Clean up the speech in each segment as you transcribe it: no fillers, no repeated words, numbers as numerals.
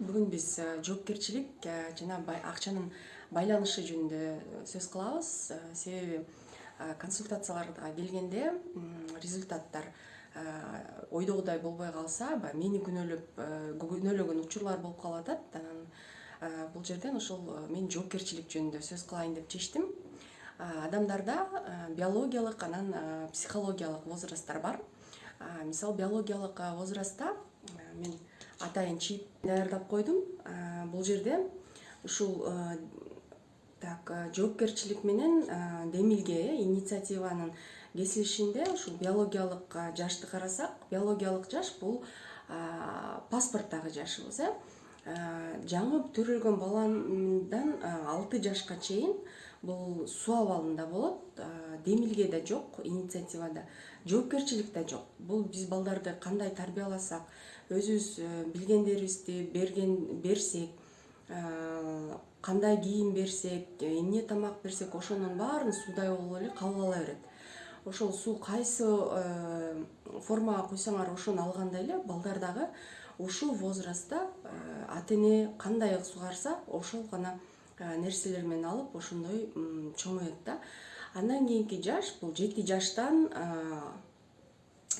бүгүн биз жоопкерчилик жана акчанын байланышы жөнүндө сөз кылабыз. Себеби консультацияларга келгенде результаттар ойдогудай болбой калса, мени күнөөлөгөн учурлар болуп калып атат. Анан бул жерден ошол мен жоопкерчилик жөнүндө сөз кылайын деп чечтим. Адамдарда биологиялык анан психологиялык возрасттар бар. Мисалы биологиялык возрастта мен атайын чип даярдап койдум. Бул жерде ушул жоопкерчилик менен демилге, инициативанын кесилишинде ушул биологиялык жашты карасак, биологиялык жаш бул паспорттагы жашыбыз. Жаңы төрөлгөн баладан 6 жашка чейин бул суу абалында болот. Демилге да жок, инициативада, жоопкерчилик да жок. Бул биз балдарды кандай тарбияласак, өзүбүз билгендерибизди берсек, кандай кийим берсек, эмне тамак берсек, ошонун баарын суудай болуп эле кабыл ала берет. Ошол суу кайсы формага куйсаңар ошону алгандай эле балдар дагы ушул возрастта ата-эне кандай сугарса, ошол гана нерселер менен алып ошондой чоңоет да. Андан кийинки жаш бул 7 жаштан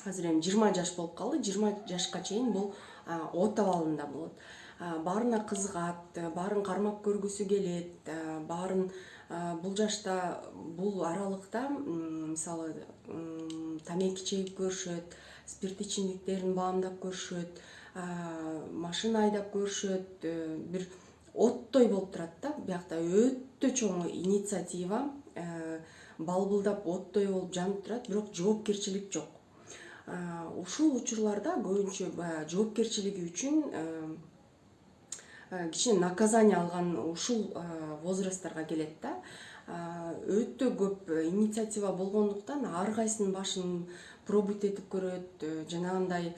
азыр эми 20 жаш болуп калды. 20 жашка чейин бул от абалында болот. Баарына кызыгат, баарын кармап көргүсү келет, баарын бул жашта, бул аралыкта мисалы тамеки чегип көрүшөт, спирт ичимдиктерин баамдап көрүшөт, машина айдап көрүшөт, бир оттой болуп турат да. Биякта өтө чоң инициатива, балбылдап оттой болуп жанып турат, бирок жоопкерчилик жок. Ушул учурларда көбүнчө жоопкерчилиги үчүн кичине наказание алган ушул возрасттарга келет да. Өтө көп инициатива болгондуктан ар кайсынын башын пробовать этип көрөт, жанагындай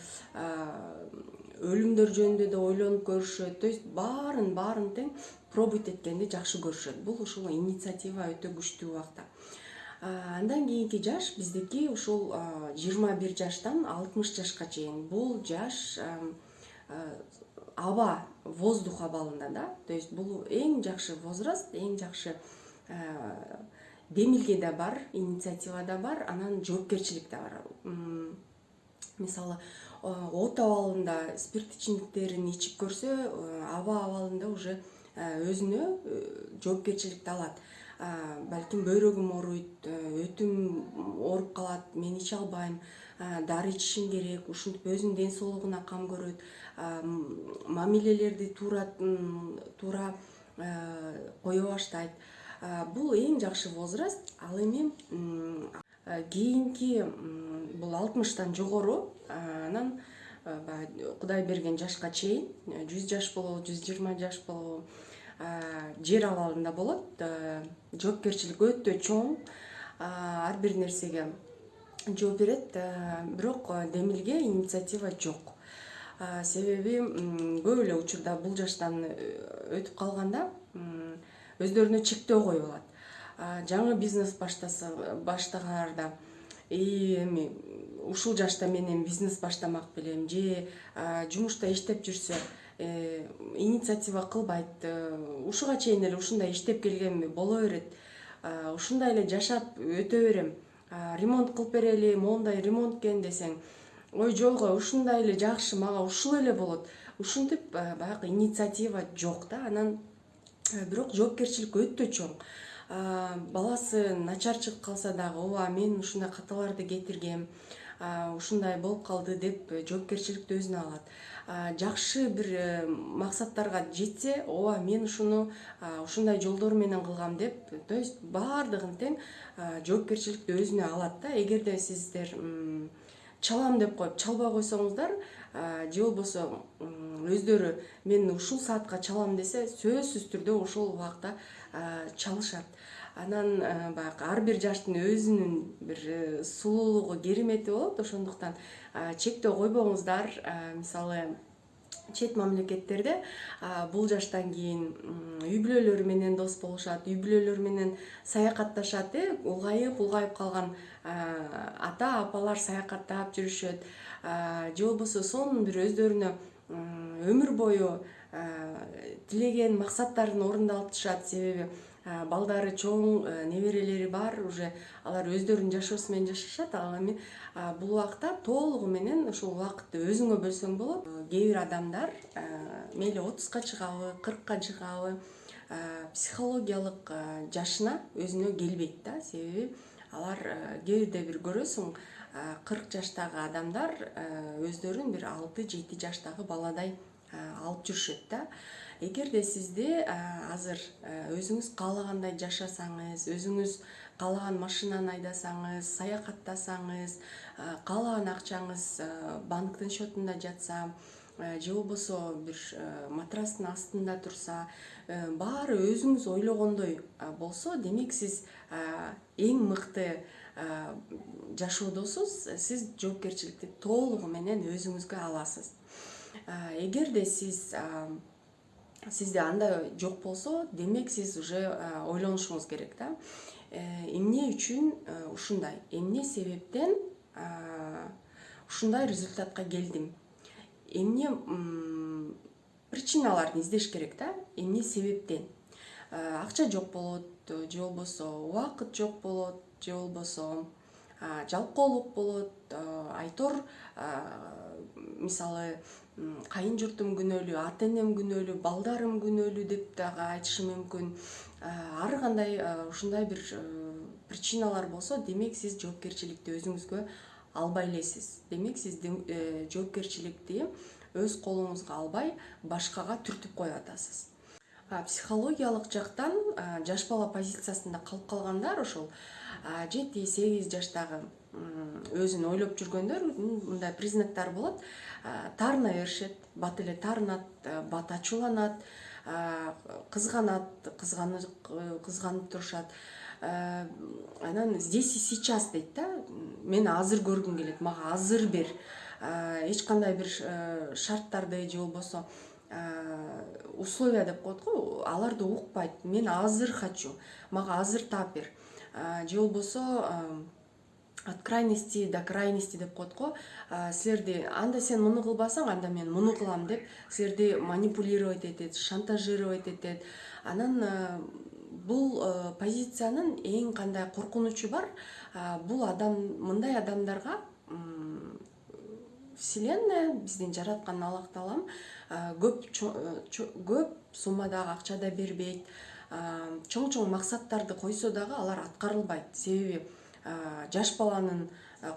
өлүмдөр жөнүндө да ойлонуп көрүшөт. То есть баарын тең пробовать эткенди жакшы көрүшөт. Бул ушул инициатива өтө күчтүү убакта. Андан кийинки жаш биздики ушул 21 жаштан 60 жашка чейин. Бул жаш аба, воздух абалында да. То есть бул эң жакшы возраст, эң жакшы демилге да бар, инициатива да бар, анан жоопкерчилик да бар. Мисалы, от абалында спирт ичимдиктерин ичип көрсө, аба абалында уже өзүнө жоопкерчиликти алат. Балким бөйрөгүм ооруйт, өтүм ооруп калат, мен иче албайм, дары ичишим керек, ушинтип өзүнүн ден соолугуна кам көрөт, мамилелерди туура кое баштайт. Бул эң жакшы возраст. Ал эми кийинки бул 60-тан жогору, анан Кудай берген жашка чейин 100 жаш болобу, 120 жаш болобу, жер абалында болот. Жоопкерчилик өтө чоң, ар бир нерсеге жооп берет, бирок демилге, инициатива жок. Себеби көп эле учурда бул жаштан өтүп калганда өздөрүнө чектөө коюп алат. Жаңы бизнес баштагандарда эми ушул жашта мен эми бизнес баштамак белем, же жумушта иштеп жүрсө инициатива кылбайт. Ушуга чейин эле ушундай иштеп келгем боло берет. Ушундай эле жашап өтө берем. Ремонт кылып берели, моундай ремонт экен десең, ой жолго ушундай эле жакшы, мага ушул эле болот. Ушинтип баягы инициатива жок да. Анан бирок жоопкерчилик өтө чоң. Баласы начар чыгып калса дагы, ооба мен ушундай каталарды кетиргем, ушундай болуп калды деп жоопкерчиликти өзүнө алат. Жакшы бир максаттарга жетсе, ооба мен ушуну ушундай жолдор менен кылгам деп, то есть баардыгын тең жоопкерчиликти өзүнө алат да. Эгерде сиздер чалам деп коюп чалбай койсоңуздар, же болбосо өздөрү мен ушул саатка чалам десе, сөзсүз түрдө ошол убакта чалышат. Анан баягы ар бир жаштын өзүнүн бир сулуулугу, керемети болот. Ошондуктан чектөө койбоңуздар. Мисалы, чет мамлекеттерде бул жаштан кийин үй бүлөлөрү менен дос болушат, үй бүлөлөрү менен саякатташат. Улгайып калган ата апалар саякаттап жүрүшөт. Же болбосо сонун бир өздөрүнө өмүр бою тилеген максаттарын орундап атышат. Себеби балдары чоң, неберелери бар, уже алар өздөрүнүн жашоосу менен жашашат. Ал эми бул убакта толугу менен ушул убакытты өзүңө бөлсөң болот. Кээ бир адамдар мейли 30ка чыгабы, 40ка чыгабы, психологиялык жашына өзүнө келбейт да. Себеби алар кээ бирде бир көрөсүң, 40 жаштагы адамдар өздөрүн бир 6-7 жаштагы баладай алып жүрүшөт да. Эгерде сизде азыр өзүңүз каалагандай жашасаңыз, өзүңүз каалаган машинаны айдасаңыз, саякаттасаңыз, каалаган акчаңыз банктын счетунда жатса, же болбосо бир матрастын астында турса, баары өзүңүз ойлогондой болсо, демек сиз эң мыкты жашоодосуз. Сиз жоопкерчиликти толугу менен өзүңүзгө аласыз. Эгерде сизде андай жок болсо, демек сиз уже ойлонушуңуз керек да. Эмне үчүн ушундай, эмне себептен ушундай результатка келдим, эмне причиналарды издеш керек да. Эмне себептен акча жок болот, же болбосо убакыт жок болот, же болбосо жалкоолук болот, айтор мисалы кайын журтум күнөөлүү, ата энем күнөөлүү, балдарым күнөөлүү деп дагы айтышы мүмкүн. Ар кандай ушундай бир причиналар болсо, демек сиз жоопкерчиликти өзүңүзгө албай элесиз. Демек сиз жоопкерчиликти өз колуңузга албай башкага түртүп коюп атасыз. Психологиялык жактан жаш бала позициясында калып калгандар, ошол 7-8 жаштагы өзүн ойлоп жүргөндөр, мындай признактар болот. Таарына беришет, бат эле таарынат, бат ачууланат, кызганып турушат. Анан здесь и сейчас дейт да. Мен азыр көргүм келет, мага азыр бер. Эч кандай бир шарттарды же болбосо условия деп коет го, аларды укпайт. Мен азыр хочу, мага азыр таап бер. Же болбосо от крайности до крайности деп коет го. Силерди анда сен муну кылбасаң, анда мен муну кылам деп силерди манипулировать этет, шантажировать этет. Анан бул позициянын эң кандай коркунучу бар. Бул мындай адамдарга Вселенная, биздин жараткан Аллах Таалам көп суммадагы акча да бербейт. Чоң максаттарды койсо дагы алар аткарылбайт. Себеби жаш баланын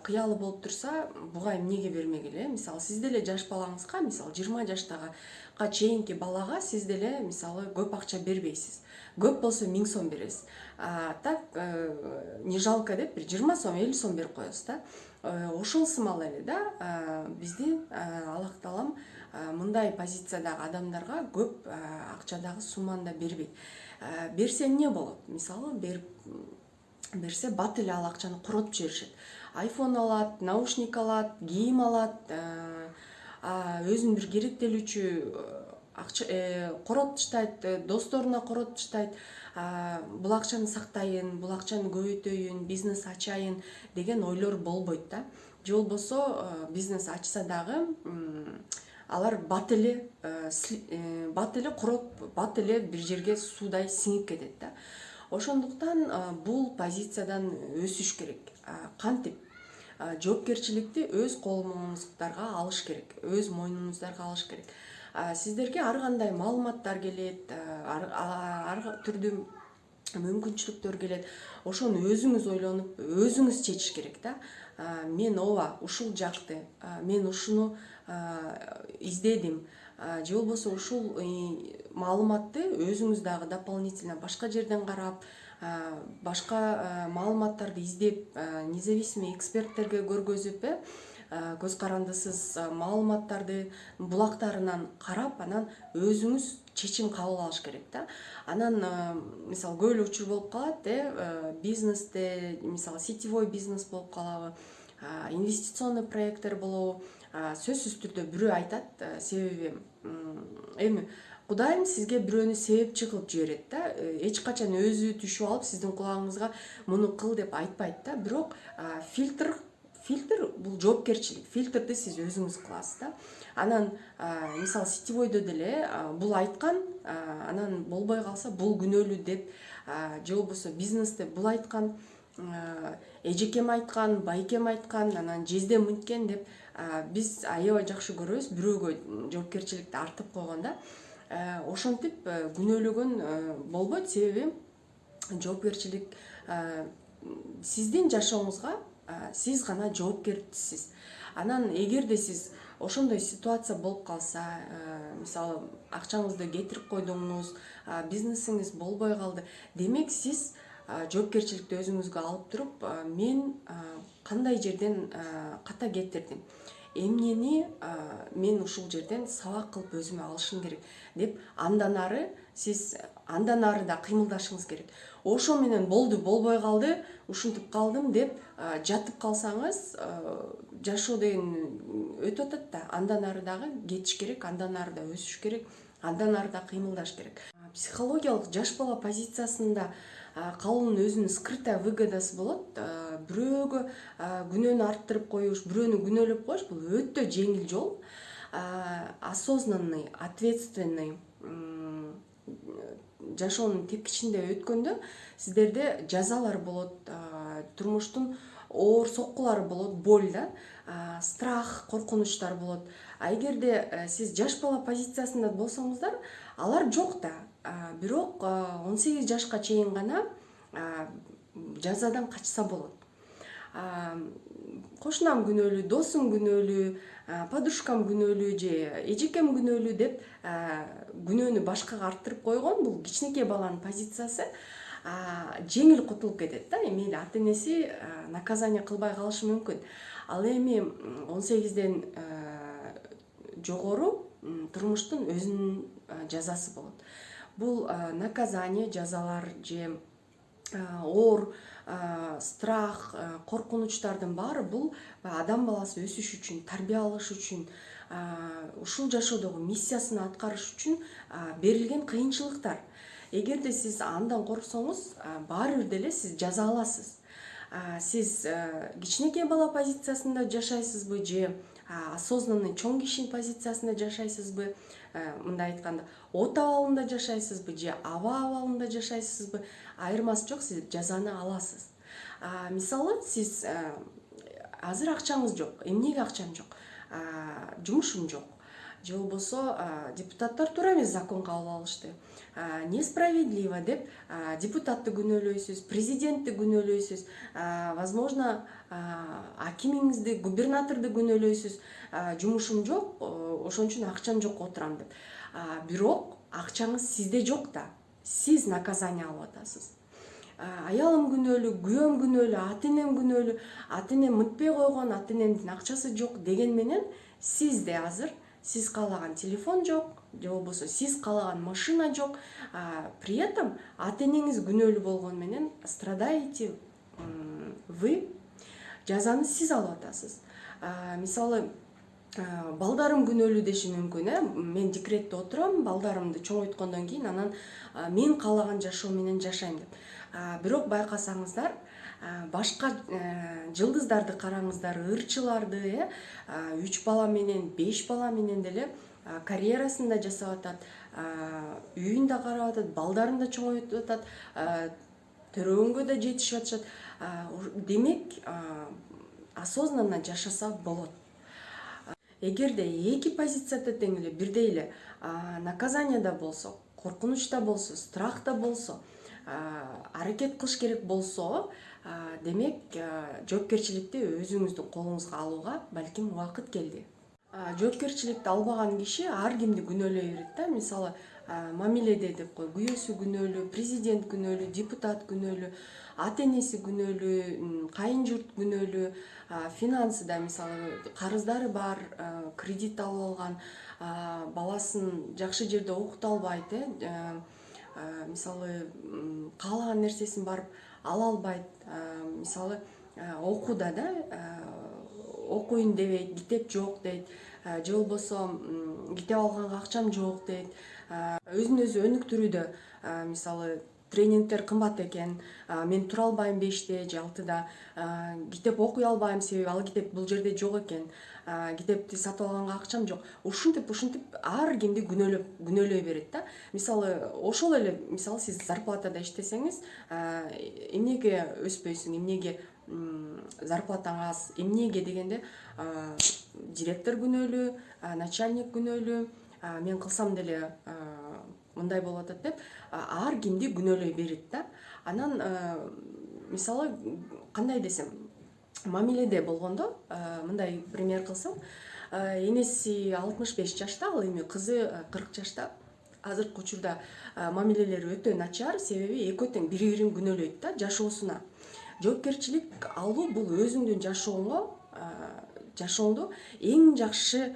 кыялы болуп турса, буга эмнеге бермегиле? Мисалы, сиз деле жаш балаңызга, мисалы 20 жаштагы чейинки балага сиз деле мисалы көп акча бербейсиз. Көп болсо 1000 сом бересиз. Так не жалко деп бир 20 сом, 50 сом берип коесуз да. Ошол сымал эле да, бизди Аллах Таалам мындай позициядагы адамдарга көп акчадагы сумманы да бербейт. Берсе эмне болот? Мисалы, берсе бат эле ал акчаны коротуп жиберишет. Айфон алат, наушник алат, кийим алат, өзүнүн бир керектелүүчү коротуп таштайт, досторуна коротуп таштайт. Бул акчаны сактайын, бул акчаны көбөйтөйүн, бизнес ачайын деген ойлор болбойт да. Же болбосо бизнес ачса дагы алар бат эле короп, бат эле бир жерге суудай сиңип кетет да. Ошондуктан бул позициядан өсүш керек. Кантип? Жоопкерчиликти өз колуңуздарга алыш керек, өз мойнуңуздарга алыш керек. Сиздерге ар кандай маалыматтар келет, ар түрдүү мүмкүнчүлүктөр келет. Ошону өзүңүз ойлонуп, өзүңүз чечиш керек да. Мен ушул жакты, мен ушуну издедим. Же болбосо ушул маалыматты өзүңүз дагы дополнительно башка жерден карап, башка маалыматтарды издеп, независимый эксперттерге көргөзүп, көз карандысыз маалыматтарды булактарынан карап, анан өзүңүз чечим кабыл алыш керек да. Анан мисалы көп эле учур болуп калат, бизнесте, мисалы сетевой бизнес болуп калабы, инвестиционный проекттер болобу, сөзсүз түрдө бирөө айтат, себеби эми Кудайым сизге бирөөнү себепчи кылып жиберет да. Эч качан өзү түшүп алып сиздин кулагыңызга муну кыл деп айтпайт да. Бирок фильтр бул жоопкерчилик. Фильтрди сиз өзүңүз кыласыз да. Анан мисалы сетевойдо деле бул айткан, анан болбой калса бул күнөөлүү деп, же болбосо бизнесте бул айткан, эжекем айткан, байкем айткан, анан жездем мынткен деп биз аябай жакшы көрөбүз бирөөгө жоопкерчиликти артып койгондо. Ошентип күнөөлөгөн болбойт, себеби жоопкерчилик сиздин жашооңузга сиз гана жоопкерсиз. Анан эгерде сиз ошондой ситуация болуп калса, мисалы акчаңызды кетирип койдуңуз, бизнесиңиз болбой калды, демек сиз жоопкерчиликти өзүңүзгө алып туруп, мен кандай жерден ката кетирдим, эмнени мен ушул жерден сабак кылып өзүмө алышым керек деп андан ары да кыймылдашыңыз керек. Ошо менен болду, болбой калды, ушинтип калдым деп жатып калсаңыз, жашоо деген өтүп атат да, андан ары дагы кетиш керек, андан ары да өсүш керек, андан ары да кыймылдаш керек. Психологиялык жаш бала позициясында калуунун өзүнүн скрытая выгодасы болот. Бирөөгө күнөөнү арттырып коюш, бирөөнү күнөөлөп коюш бул өтө жеңил жол. Осознанный, ответственный жашоонун тепкичинде өткөндө сиздерде жазалар болот, турмуштун оор соккулары болот, боль да, страх, коркунучтар болот. Эгерде сиз жаш бала позициясында болсоңуздар, алар жок да. Бирок 18 жашка чейин гана жазадан качса болот. Кошунам күнөөлүү, досум күнөөлүү, подружкам күнөөлүү же эжекем күнөөлүү деп күнөөнү башкага арттырып койгон бул кичинекей баланын позициясы жеңил кутулуп кетет да. Мейли ата энеси наказание кылбай калышы мүмкүн. Ал эми 18ден жогору турмуштун өзүнүн жазасы болот. Бул наказание, жазалар же оор страх, коркунучтардын баары бул адам баласы өсүш үчүн, тарбия алыш үчүн, ушул жашоодогу миссиясын аткарыш үчүн берилген кыйынчылыктар. Эгерде сиз андан корксоңуз, баары бир деле сиз жаза аласыз. Сиз кичинекей бала позициясында жашайсызбы же осознанный чоң кишинин позициясында жашайсызбы, мындай айтканда от абалында жашайсызбы же аба абалында жашайсызбы, айырмасы жок, сиз жазаны аласыз. Мисалы сиз азыр акчаңыз жок, эмнеге акчам жок, жумушум жок, же болбосо депутаттар туура эмес закон кабыл алышты, несправедливо деп депутатты күнөөлөйсүз, президентти күнөөлөйсүз, возможно акимиңизди, губернаторду күнөөлөйсүз, жумушум жок, ошон үчүн акчам жок отурам деп. Бирок акчаңыз сизде жок да, сиз наказание алып атасыз. Аялым күнөөлүү, күйөөм күнөөлүү, ата энем күнөөлүү, ата энем мынтпай койгон, ата энемдин акчасы жок деген менен сизде азыр сиз каалаган телефон жок, же болбосо сиз каалаган машина жок. При этом ата энеңиз күнөөлүү болгон менен страдаете вы, жазаны сиз алып атасыз. Мисалы балдарым күнөөлүү деши мүмкүн, мен декретте отурам, балдарымды чоңойткондон кийин анан мен каалаган жашоо менен жашайм деп. Бирок байкасаңыздар, башка жылдыздарды караңыздар, ырчыларды, 3 бала менен, 5 бала менен деле карьерасын да жасап атат, үйүн да карап атат, балдарын да чоңойтуп атат, төрөгөнгө да жетишип атышат. Демек, осознанно жашаса болот. Эгерде эки позицияда тең эле, бирдей эле наказание да болсо, коркунуч да болсо, страх да болсо, аракет кылыш керек болсо, демек жоопкерчиликти өзүңүздүн колуңузга алууга балким убакыт келди. Жоопкерчиликти албаган киши ар кимди күнөөлөй берет да. Мисалы мамиледе деп кой, күйөөсү күнөөлүү, президент күнөөлүү, депутат күнөөлүү, ата энеси күнөөлүү, кайын журт күнөөлүү, финансыда мисалы карыздары бар, кредит алып алган, баласын жакшы жерде окута албайт, мисалы каалаган нерсесин барып ала албайт, мисалы окууда да, окуйн дебейт, китеп жок дейт, же болбосо китеп алганга акчам жок дейт, өзүн өзү өнүктүрүүдө мисалы тренингдер кымбат экен, мен тура албайм 5-те же 6-да, китеп окуй албайм себеби ал китеп бул жерде жок экен, китепти сатып алганга акчам жок. Ушинтип ар кимди күнөөлөй берет да. Мисалы ошол эле, мисалы сиз зарплатада иштесеңиз, эмнеге өспөйсүң, эмнеге зарплатаң аз, эмнеге дегенде директор күнөөлүү, начальник күнөөлүү, мен кылсам деле мындай болуп атат деп ар кимди күнөөлөй берет да. Анан мисалы кандай десем, мамиледе болгондо мындай пример кылсам, энеси 65 жашта, ал эми кызы 40 жашта. Азыркы учурда мамилелери өтө начар, себеби экөө тең бири-бирин күнөөлөйт да жашоосуна. Жоопкерчилик алуу бул өзүңдүн жашооңду эң жакшы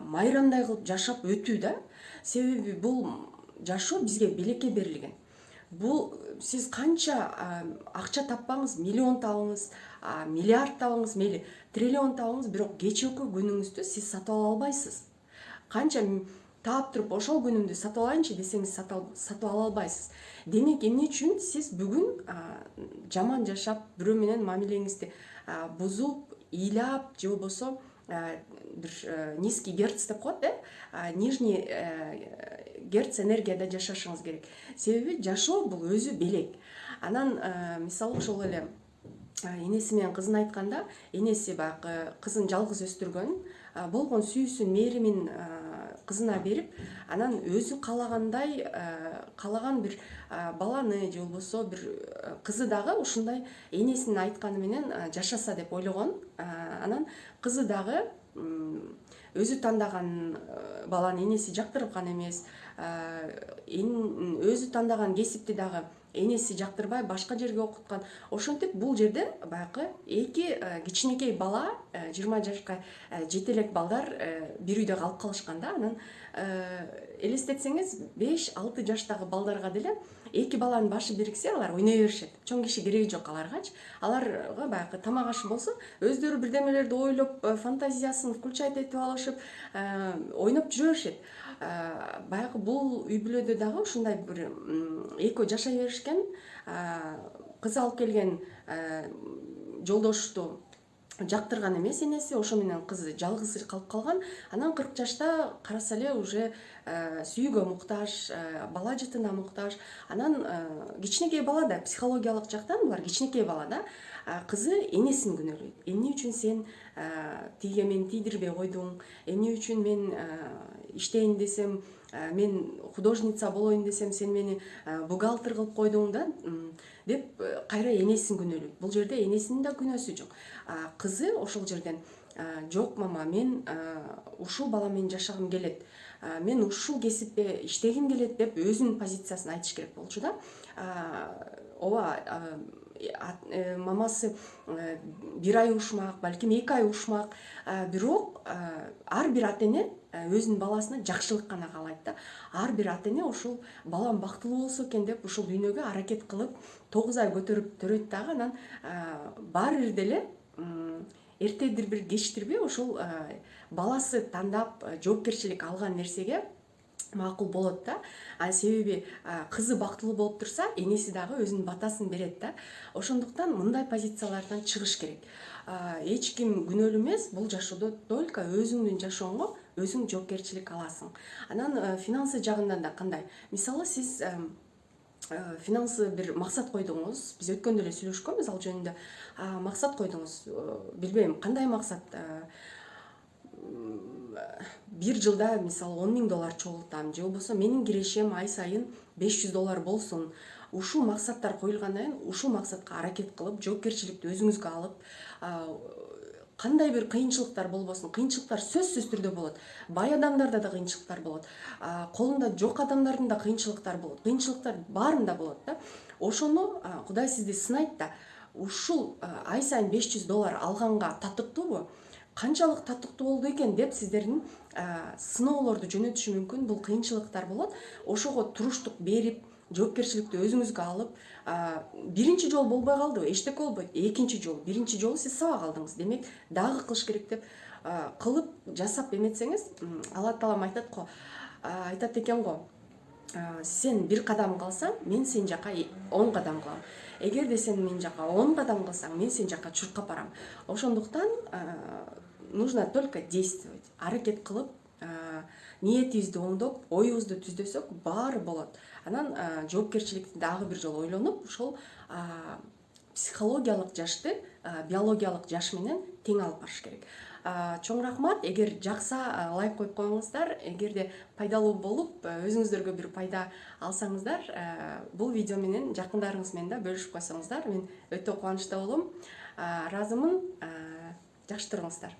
майрандай кылып жашап өтүү да. Себеби бул жашоо бизге белекке берилген. Бул сиз канча акча таппаңыз, миллион табыңыз, миллиард табыңыз, мейли триллион табыңыз, бирок кечээки күнүңүздү сиз сатып ала албайсыз. Канча таап туруп ошол күнүмдү сатып алайынчы десеңиз сатып ала албайсыз. Демек эмне үчүн сиз бүгүн жаман жашап, бирөө менен мамилеңизди бузуп, ыйлап же болбосо бир низкий герц деп коет, нижний герц энергияда жашашыңыз керек. Себеби жашоо бул өзү белек. Анан мисалы ошол эле энеси менен кызын айтканда, энеси баягы кызын жалгыз өстүргөн, болгон сүйүүсүн, мээримин кызына берип, анан өзү калагандай, калаган бир баланы же болбосо бир кызы дагы ушундай энесинин айтканы менен жашаса деп ойлогон. Анан кызы дагы өзү тандаган баланы энеси жактырган эмес, өзү тандаган кесипти дагы энеси жактырбай башка жерге окуткан. Ошентип бул жерде баягы эки кичинекей бала, 20 жашка жете элек балдар бир үйдө калып калышкан да. Анан элестетсеңиз 5-6 жаштагы балдарга деле эки баланын башы бириксе алар ойной беришет. Чоң киши кереги жок аларгачы. Аларга баягы тамак ашы болсо өздөрү бирдемелерди ойлоп, фантазиясын включать этип алышып, ойноп жүрө беришет. Баягы бул үй бүлөдө дагы ушундай бир экөө жашай беришкен, кыз алып келген жолдошту жактырган эмес энеси, ошо менен кызы жалгыз калып калган. Анан 40 жашта караса эле уже сүйүүгө муктаж, бала жытына муктаж. Анан кичинекей бала да психологиялык жактан булар кичинекей бала да. Кызы энесин күнөөлөйт. Эмне үчүн сен тиге мени тийдирбей койдуң? Эмне үчүн мен иштейин десем, мен художница болоюн десем, сен мени бухгалтер кылып койдуң да, деп кайра энесин күнөөлөйт. Бул жерде энесинин да күнөөсү жок. Кызы ошол жерден жок мама, мен ушул бала менен жашагым келет, мен ушул кесипте иштегим келет деп өзүнүн позициясын айтыш керек болчу да. Ооба, мамасы бир ай ушмак, балким 2 ай ушмак, бирок ар бир ата эне өзүнүн баласына жакшылык гана каалайт да. Ар бир ата эне ушул балам бактылуу болсо экен деп ушул дүйнөгө аракет кылып 9 ай көтөрүп төрөйт дагы. Анан баары бир деле эртедир кечтирбей ушул баласы тандап жоопкерчилик алган нерсеге макул болот да. Себеби кызы бактылуу болуп турса, энеси дагы өзүнүн батасын берет да. Ошондуктан мындай позициялардан чыгыш керек. Эч ким күнөөлүү эмес, бул жашоодо только өзүңдүн жашооңо өзүң жоопкерчилик аласың. Анан финансы жагынан да кандай? Мисалы сиз финансы бир максат койдуңуз, биз өткөндө эле сүйлөшкөнбүз ал жөнүндө. Максат койдуңуз, билбейм кандай максат. Бир жылда мисалы $10,000 чогултам, же болбосо менин кирешем ай сайын $500 болсун. Ушул максаттар коюлгандан кийин ушул максатка аракет кылып, жоопкерчиликти өзүңүзгө алып, кандай бир кыйынчылыктар болбосун, кыйынчылыктар сөзсүз түрдө болот. Бай адамдарда да кыйынчылыктар болот, колунда жок адамдардын да кыйынчылыктары болот. Кыйынчылыктар баарында болот да. Ошону Кудай сизди сынайт да. Ушул ай сайын $500 алганга татыктуубу? Канчалык татыктуу болду экен деп сиздердин сыноолорду жөнөтүшү мүмкүн. Бул кыйынчылыктар болот. Ошого туруштук берип, жоопкерчиликти өзүңүзгө алып, биринчи жолу болбой калдыбы, эчтеке болбойт. Экинчи жолу, биринчи жолу сиз сабак алдыңыз. Демек, дагы кылыш керек деп кылып жасап эметсеңиз, Алла Таалам айтат экен го. сен бир кадам калсаң, мен сен жака 10 кадам кылам. Эгерде сен мен жака 10 кадам кылсаң, мен сен жака чуркап барам. Ошондуктан нужно только действовать. Аракет кылып, ниетибизди оңдоп, оюбузду түздөсөк, баары болот. Анан жоопкерчиликти дагы бир жолу ойлонуп, ошол психологиялык жашты биологиялык жаш менен тең алып барыш керек. Чоң рахмат. Эгер жакса лайк коюп коюңуздар. Эгерде пайдалуу болуп, өзүңүздөргө бир пайда алсаңыздар, бул видео менен жакындарыңыз менен да бөлүшүп койсоңуздар, мен өтө кубанычта болом. Ыраазымын. Жакшы туруңуздар.